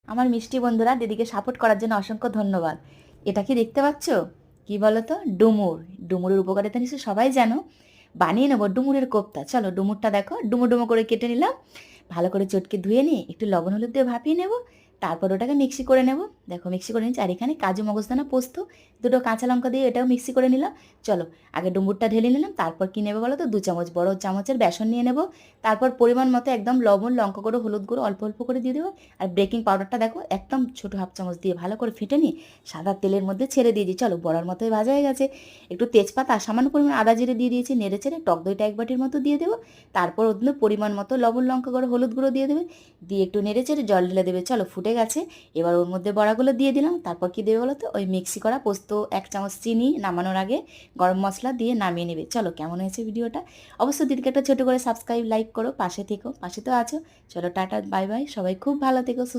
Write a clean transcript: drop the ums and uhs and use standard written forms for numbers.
আমার মিষ্টি বন্ধুরা, দিদিকে সাপোর্ট করার জন্য অসংখ্য ধন্যবাদ। এটা কি দেখতে পাচ্ছ? কি বলো তো? ডুমুর। ডুমুরের উপকারিতা নিশ্চয়ই সবাই জানো। বানিয়ে নেবো ডুমুরের কোপ্তা। চলো ডুমুরটা দেখো, ডুমো ডুমো করে কেটে নিলাম। ভালো করে চটকে ধুয়ে নিয়ে একটু লবণ হলুদ দিয়ে ভাপিয়ে নেব। তারপর ওটাকে মিক্সি করে নেব। দেখো মিক্সি করে নিচ্ছি। আর এখানে কাজু মগজদানা পোস্ত, দুটো কাঁচা লঙ্কা দিয়ে এটাও মিক্সি করে নিলাম। চলো আগে ডুমুরটা ঢেলে নিলাম। তারপর কী নেবো বলো তো? 2 চামচ বড় চামচের বেসন নিয়ে নেব। তারপর পরিমাণ মতো একদম লবণ, লঙ্কা গুঁড়ো, হলুদ গুঁড়ো অল্প অল্প করে দিয়ে দেবো। আর বেকিং পাউডারটা দেখো একদম ছোটো হাফ চামচ দিয়ে ভালো করে ফেটে নিয়ে সাদা তেলের মধ্যে ছেড়ে দিয়ে দিই। চলো বড়ার মতোই ভাজা হয়ে গেছে। একটু তেজপাতা, সামান্য পরিমাণ আদা জিরে দিয়ে দিয়েছি, নেড়ে চেড়ে টক দইটা 1 বাটির মতো দিয়ে দেবো। তারপর ওর মধ্যে পরিমাণ মতো লবণ, লঙ্কা গুঁড়ো, হলুদ গুঁড়ো দিয়ে দেবে। দিয়ে একটু নেড়ে চেড়ে জল ঢেলে দেবে। চলো ফুটে গেছে। এবার ওর মধ্যে বড়াগুলো দিয়ে দিলাম। তারপর কী দেবে বলো তো? ওই মিক্সি করা পোস্ত, 1 চামচ চিনি, নামানোর আগে গরম মশলা দিয়ে নামিয়ে নেবে। চলো কেমন হয়েছে ভিডিওটা? অবশ্যই দিদিকে একটা ছোটো করে সাবস্ক্রাইব, লাইক করো, পাশে থেকো, পাশে তো আছো। চলো টাটা, বাই বাই, সবাই খুব ভালো থেকো।